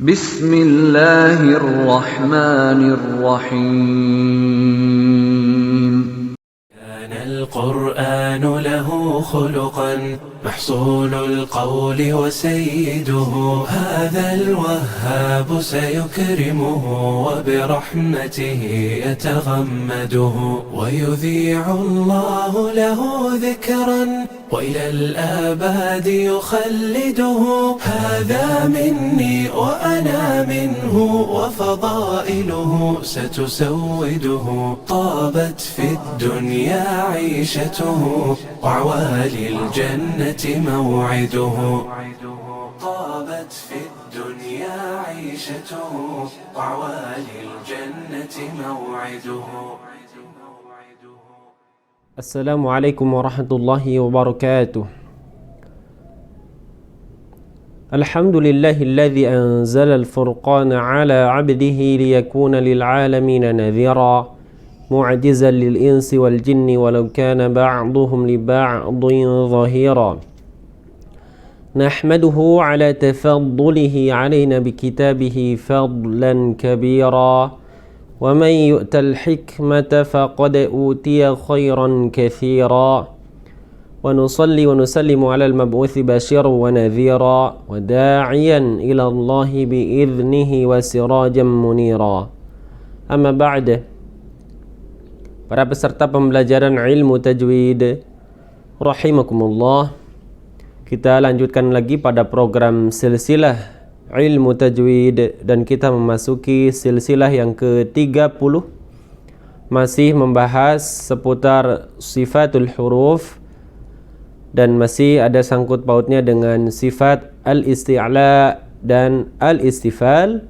Bismillahirrahmanirrahim. كان القرآن له خلقا محصول القول وسيده هذا الوهاب سيكرمه وبرحمته يتغمده ويذيع الله له ذكرا وإلى الآباد يخلده هذا مني وأنا منه وفضائله ستسوده طابت في الدنيا عيشته وعوالي الجنة موعده طابت في الدنيا عيشته وعوالي الجنة موعده. Assalamualaikum warahmatullahi wabarakatuh. Alhamdulillahilladzi anzala al-furqana ala 'abdihi liyakuna lil'alamina nadhira mu'jizan lil insi wal jinni walau kana ba'duhum li ba'dhin dhahira. Nahmaduhu ala tafaddulihi 'alaina bikitabihi fadlan kabira. ومن يؤت الحكمة فقد أوتي خيرا كثيرا ونصلي ونسلم على المبعوث بشيرا ونذيرا وداعيا إلى الله بإذنه وسراجا منيرا. أما بعد, para peserta pembelajaran ilmu tajwid rahimakumullah, kita lanjutkan lagi pada program silsilah ilmu tajwid dan kita memasuki silsilah yang ke-30, masih membahas seputar sifatul huruf dan masih ada sangkut pautnya dengan sifat al-isti'la dan al-istifal.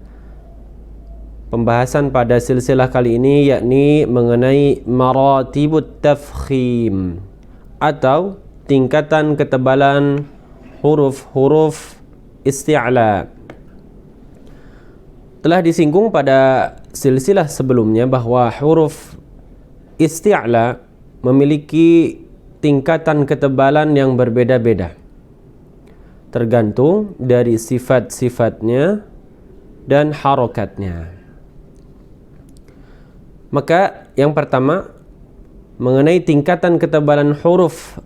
Pembahasan pada silsilah kali ini yakni mengenai maratibut tafkhim atau tingkatan ketebalan huruf-huruf isti'la. Telah disinggung pada silsilah sebelumnya bahwa huruf isti'la memiliki tingkatan ketebalan yang berbeda-beda tergantung dari sifat-sifatnya dan harokatnya. Maka yang pertama, mengenai tingkatan ketebalan huruf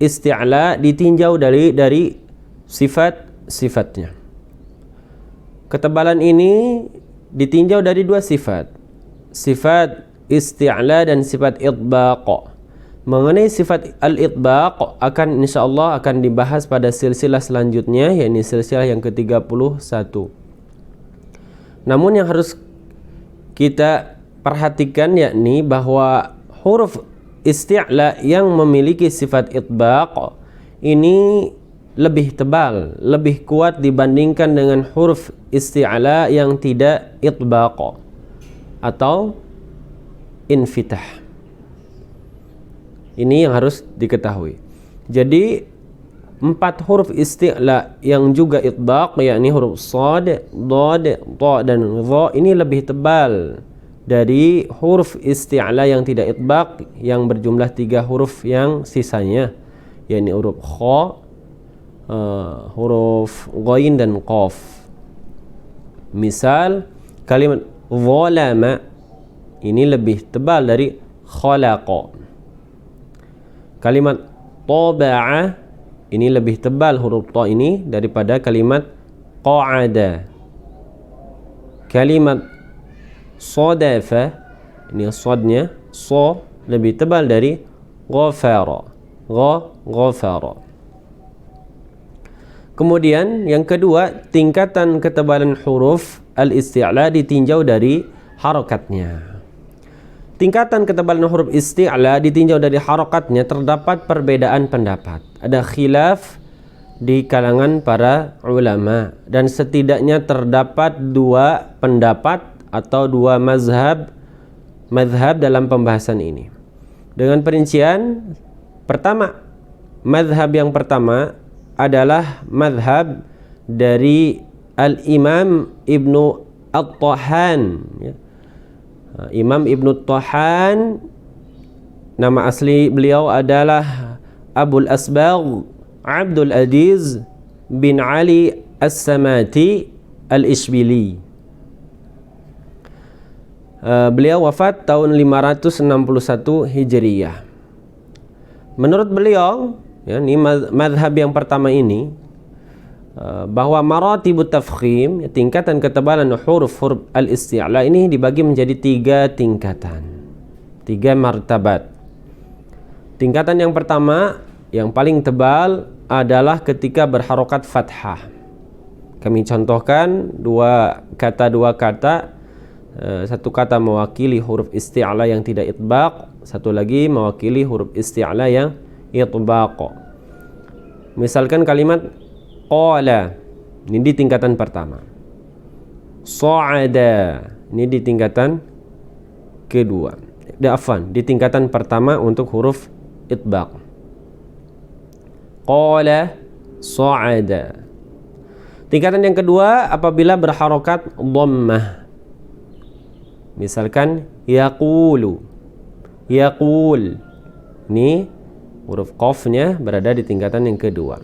isti'la ditinjau dari sifat-sifatnya. Ketebalan ini ditinjau dari dua sifat, sifat isti'la dan sifat itbaq. Mengenai sifat al-itbaq insyaallah akan dibahas pada silsilah selanjutnya, yakni silsilah yang ke-31. Namun yang harus kita perhatikan yakni bahwa huruf isti'la yang memiliki sifat itbaq ini lebih tebal, lebih kuat dibandingkan dengan huruf isti'la yang tidak itbaq atau infitah. Ini yang harus diketahui. Jadi 4 huruf isti'la yang juga itbaq, yakni huruf shad, dad, ta dan dha, ini lebih tebal dari huruf isti'la yang tidak itbaq yang berjumlah 3 huruf yang sisanya, yakni huruf kha, huruf ghain dan qaf. Misal kalimat zalama ini lebih tebal dari khalaqa. Kalimat taba'a ini lebih tebal huruf ta ini daripada kalimat qa'ada. Kalimat sadafa ini sadnya so lebih tebal dari ghafara. Ghafara. Kemudian yang kedua, tingkatan ketebalan huruf al-isti'la ditinjau dari harokatnya. Tingkatan ketebalan huruf isti'la ditinjau dari harokatnya terdapat perbedaan pendapat. Ada khilaf di kalangan para ulama dan setidaknya terdapat 2 pendapat atau 2 mazhab dalam pembahasan ini. Dengan perincian, pertama, mazhab yang pertama adalah mazhab dari Al-Imam Ibnu At-Tahan. Imam Ibnu At-Tahan, nama asli beliau adalah Abul Asbagh Abdul Aziz bin Ali As-Samati Al-Ishbili. Beliau wafat tahun 561 Hijriyah. Menurut beliau, ya, ini mazhab yang pertama ini, bahwa maratibut tafkhim, tingkatan ketebalan huruf al-isti'la ini dibagi menjadi 3 tingkatan, 3 martabat. Tingkatan yang pertama, yang paling tebal adalah ketika berharokat fathah. Kami contohkan dua kata, satu kata mewakili huruf isti'la yang tidak itbaq, satu lagi mewakili huruf isti'la yang itbaq. Misalkan kalimat qala, ini di tingkatan pertama. Sa'ada, ini di tingkatan kedua. Di tingkatan pertama untuk huruf itbaq. Qala sa'ada. Tingkatan yang kedua apabila berharokat dhammah. Misalkan yaqulu, yaqul. Ini huruf qafnya berada di tingkatan yang kedua.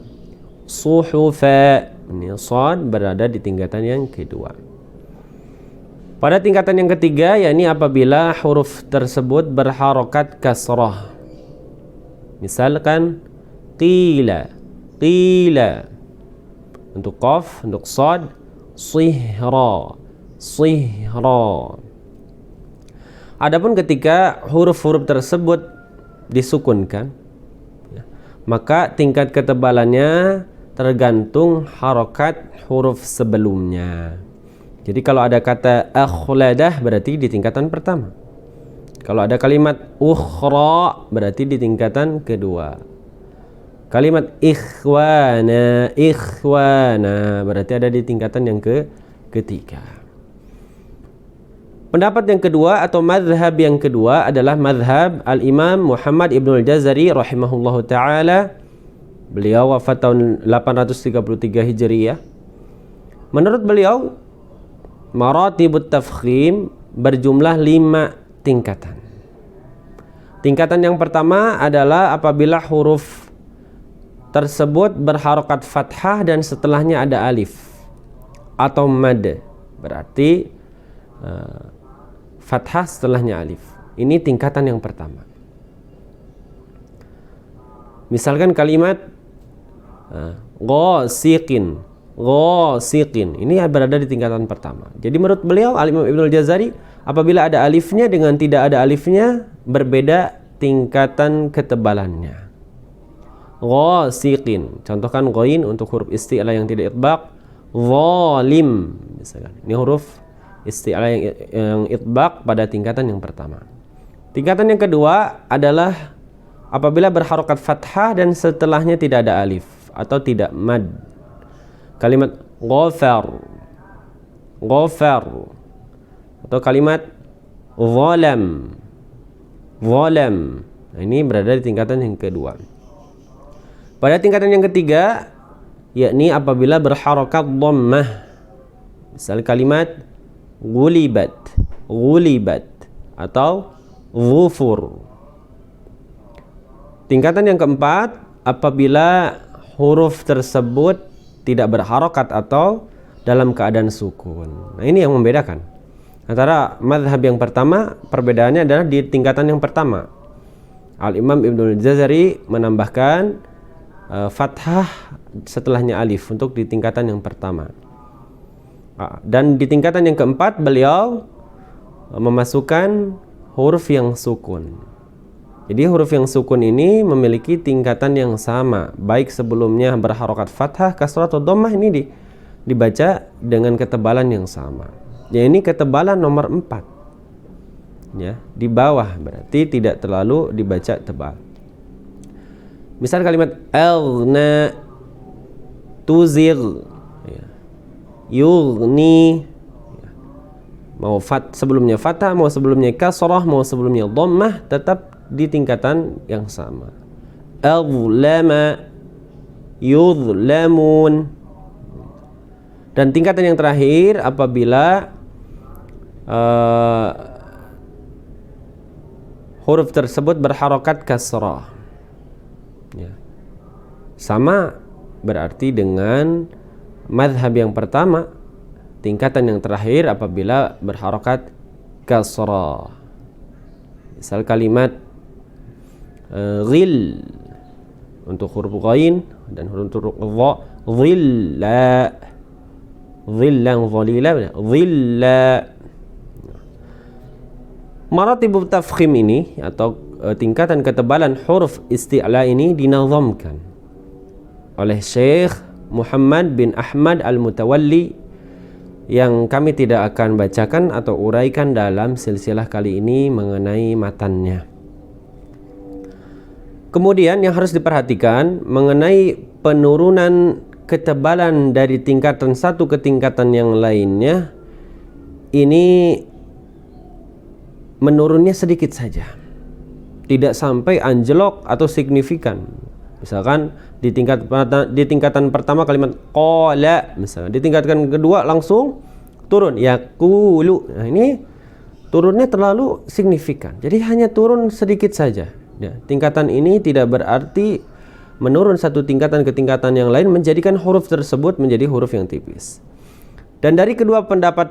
Suhufa, ini shad berada di tingkatan yang kedua. Pada tingkatan yang ketiga, yakni apabila huruf tersebut berharokat kasrah. Misalkan qila, qila. Untuk qaf, untuk shad, sihra, sihra. Adapun ketika huruf-huruf tersebut disukunkan, maka tingkat ketebalannya tergantung harokat huruf sebelumnya. Jadi kalau ada kata akhladah berarti di tingkatan pertama. Kalau ada kalimat ukhra berarti di tingkatan kedua. Kalimat ikhwana, ikhwana berarti ada di tingkatan yang ketiga. Pendapat yang kedua atau mazhab yang kedua adalah mazhab Al-Imam Muhammad Ibnul Jazari rahimahullahu ta'ala. Beliau wafat tahun 833 Hijriyah. Menurut beliau, maratibut tafkhim berjumlah 5 tingkatan. Tingkatan yang pertama adalah apabila huruf tersebut berharokat fathah dan setelahnya ada alif atau mad. Berarti fathah setelahnya alif. Ini tingkatan yang pertama. Misalkan kalimat ghasiqin, ghasiqin. Ini berada di tingkatan pertama. Jadi menurut beliau Al-Imam Ibnul Jazari, apabila ada alifnya dengan tidak ada alifnya berbeda tingkatan ketebalannya. Ghasiqin. Contohkan ghain untuk huruf isti'la yang tidak itbaq. Zalim. Misalkan. Ini huruf isti'la yang itbaq pada tingkatan yang pertama. Tingkatan yang kedua adalah apabila berharokat fathah dan setelahnya tidak ada alif atau tidak mad. Kalimat ghafar, ghafar. Atau kalimat zalam, zalam. Nah, ini berada di tingkatan yang kedua. Pada tingkatan yang ketiga, yakni apabila berharokat dhammah. Misal kalimat ghulibat, ghulibat atau ghufur. Tingkatan yang keempat, apabila huruf tersebut tidak berharokat atau dalam keadaan sukun. Nah, ini yang membedakan antara mazhab yang pertama. Perbedaannya adalah di tingkatan yang pertama. Al-Imam Ibnul Jazari menambahkan fathah setelahnya alif untuk di tingkatan yang pertama. Dan di tingkatan yang keempat beliau memasukkan huruf yang sukun. Jadi huruf yang sukun ini memiliki tingkatan yang sama, baik sebelumnya berharokat fathah, kasrah atau dhammah, ini dibaca dengan ketebalan yang sama. Ya, ini ketebalan nomor 4. Ya, di bawah berarti tidak terlalu dibaca tebal. Misal kalimat alna, tuzir, ya, yughni, ya. Mau sebelumnya fathah, mau sebelumnya kasrah, mau sebelumnya dhammah, tetap di tingkatan yang sama. Azlama, yuzlamun. Dan tingkatan yang terakhir apabila huruf tersebut berharokat kasrah. Ya. Sama berarti dengan mazhab yang pertama, tingkatan yang terakhir apabila berharokat kasrah. Misal kalimat ghil untuk huruf ghain dan huruf dha, dhilla, dhillan dhalila, dhilla. Maratibut tafkhim ini atau tingkatan ketebalan huruf isti'la ini dinazamkan oleh Syekh Muhammad bin Ahmad Al-Mutawalli yang kami tidak akan bacakan atau uraikan dalam silsilah kali ini mengenai matannya. Kemudian yang harus diperhatikan mengenai penurunan ketebalan dari tingkatan satu ke tingkatan yang lainnya, ini menurunnya sedikit saja, tidak sampai anjlok atau signifikan. Misalkan di tingkatan pertama kalimat qala, misalnya di tingkatan kedua langsung turun yaqulu. Nah, ini turunnya terlalu signifikan, jadi hanya turun sedikit saja. Ya, tingkatan ini tidak berarti menurun satu tingkatan ke tingkatan yang lain menjadikan huruf tersebut menjadi huruf yang tipis. Dan dari kedua pendapat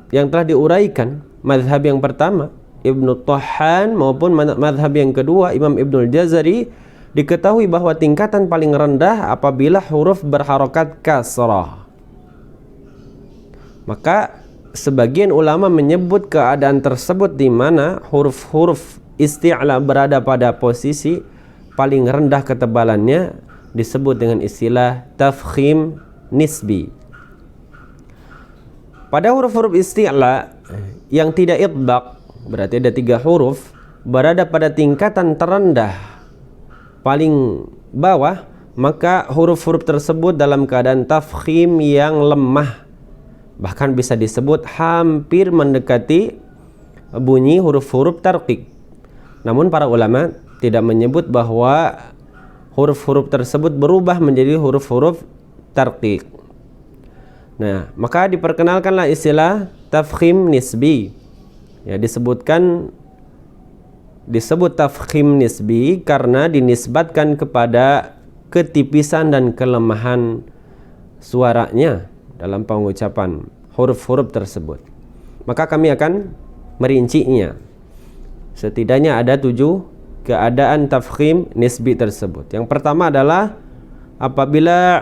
yang telah diuraikan, mazhab yang pertama Ibnu Tahhan maupun mazhab yang kedua Imam Ibnul Jazari, diketahui bahwa tingkatan paling rendah apabila huruf berharokat kasrah. Maka sebagian ulama menyebut keadaan tersebut di mana huruf-huruf isti'la berada pada posisi paling rendah ketebalannya disebut dengan istilah tafkhim nisbi. Pada huruf-huruf isti'la yang tidak itbaq, berarti ada 3 huruf berada pada tingkatan terendah paling bawah, maka huruf-huruf tersebut dalam keadaan tafkhim yang lemah, bahkan bisa disebut hampir mendekati bunyi huruf-huruf tarqiq. Namun para ulama tidak menyebut bahwa huruf-huruf tersebut berubah menjadi huruf-huruf tarqiq. Nah, maka diperkenalkanlah istilah tafkhim nisbi. Ya, disebut tafkhim nisbi karena dinisbatkan kepada ketipisan dan kelemahan suaranya dalam pengucapan huruf-huruf tersebut. Maka kami akan merincinya. Setidaknya ada 7 keadaan tafkhim nisbi tersebut. Yang pertama adalah apabila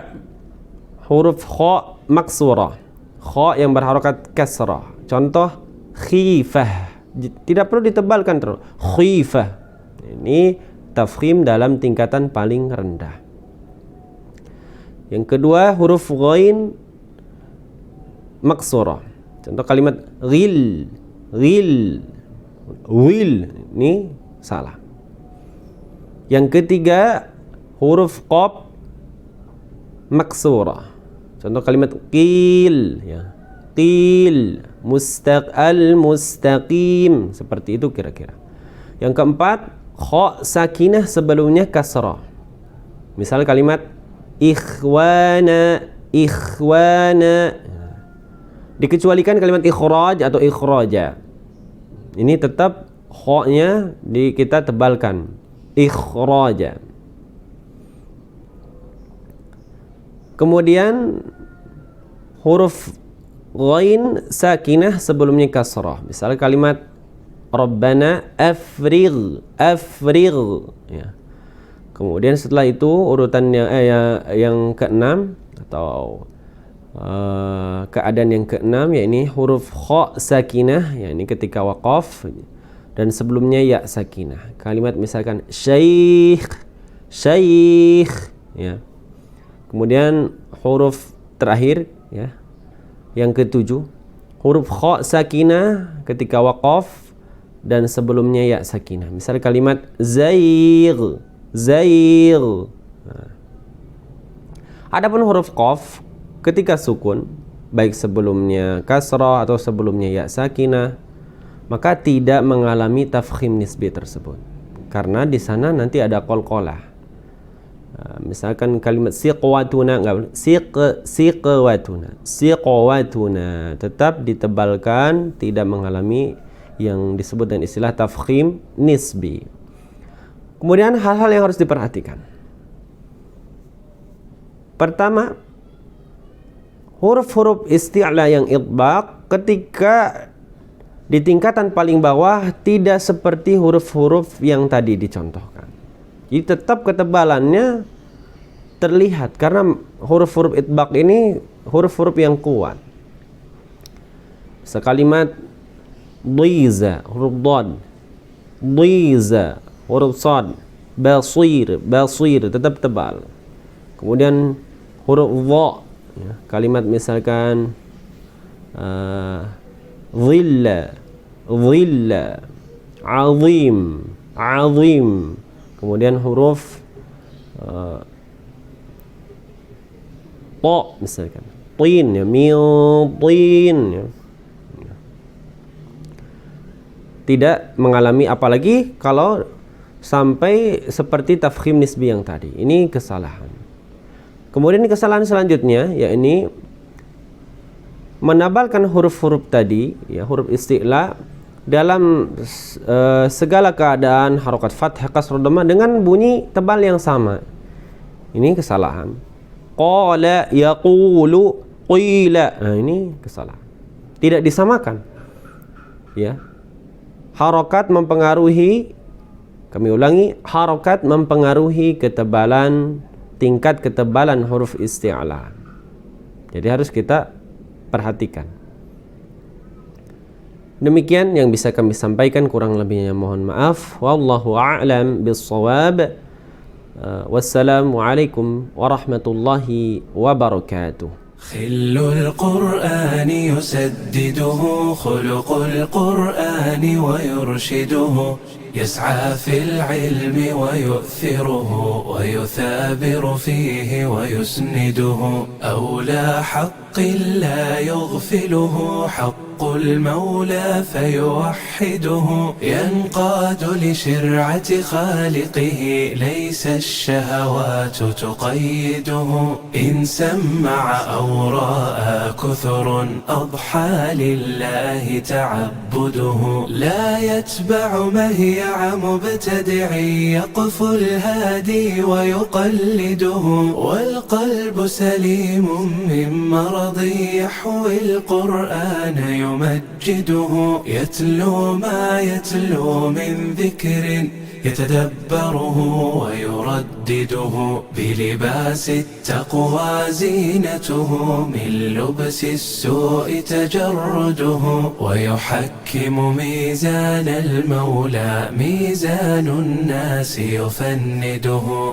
huruf kha maksurah, kha yang berharokat kasrah. Contoh khifah, tidak perlu ditebalkan terus, khifah. Ini tafkhim dalam tingkatan paling rendah. Yang kedua huruf ghain maksurah. Contoh kalimat ghil, ghil, wil, ini salah. Yang ketiga huruf qaf maksurah. Contoh kalimat qil, ya, qil, mustaqim, seperti itu kira-kira. Yang keempat kha sakinah sebelumnya kasrah. Misal kalimat ikhwana, ikhwana. Dikecualikan kalimat ikhraj atau ikhraja. Ini tetap kha-nya kita tebalkan, ikhraja. Kemudian huruf ghain sakinah sebelumnya kasrah. Misalnya kalimat Rabbana afrigh, afrigh, ya. Kemudian setelah itu urutan yang ke-6 atau keadaan yang ke-6, yakni huruf kha sakinah, yakni ketika waqaf, dan sebelumnya ya sakinah. Kalimat misalkan syekh, syekh, ya. Kemudian huruf terakhir, ya, yang ke-7 huruf kha sakinah ketika waqaf dan sebelumnya ya sakinah. Misal kalimat zaigh, zaigh. Nah. Adapun huruf qaf ketika sukun, baik sebelumnya kasrah atau sebelumnya ya sakinah, maka tidak mengalami tafkhim nisbi tersebut, karena di sana nanti ada qalqalah. Misalkan kalimat siqwatuna, enggak, siqwatuna, siqwatuna tetap ditebalkan, tidak mengalami yang disebut dengan istilah tafkhim nisbi. Kemudian hal-hal yang harus diperhatikan. Pertama, huruf-huruf isti'la yang itbaq ketika di tingkatan paling bawah tidak seperti huruf-huruf yang tadi dicontohkan. Jadi tetap ketebalannya terlihat karena huruf-huruf itbaq ini huruf-huruf yang kuat. Sekalimat dhiza, huruf dhad, dhiza, huruf sad, basir, basir tetap tebal. Kemudian huruf dha, ya, kalimat misalkan dhilla, dhilla, azim, azim. Kemudian huruf ta misalkan tin, ya, mil tin, ya. Tidak mengalami, apalagi kalau sampai seperti tafkhim nisbi yang tadi. Ini kesalahan. Kemudian kesalahan selanjutnya yakni menabalkan huruf-huruf tadi, ya, huruf isti'la dalam segala keadaan harokat fathah, kasrah, dhamma dengan bunyi tebal yang sama. Ini kesalahan. Qala yaqulu qila. Nah, ini kesalahan. Tidak disamakan. Ya. Harokat mempengaruhi, kami ulangi, harokat mempengaruhi ketebalan, tingkat ketebalan huruf isti'la. Jadi harus kita perhatikan. Demikian yang bisa kami sampaikan, kurang lebihnya mohon maaf. Wallahu a'lam bis-shawab. Wassalamualaikum warahmatullahi wabarakatuh. خل القرآن يسدده خلق القرآن ويرشده يسعى في العلم ويؤثره ويثابر فيه ويسنده أولى حق لا يغفله حق المولى فيوحده ينقاد لشرعة خالقه ليس الشهوات تقيده إن سمع أو رأى كثر أضحى لله تعبده لا يتبع مهيع مبتدع يقف الهادي ويقلده والقلب سليم من مرض يحوي القرآن يمجده يتلو ما يتلو من ذكر يتدبره ويردده بلباس التقوى زينته من لبس السوء تجرده ويحكم ميزان المولى ميزان الناس يفنده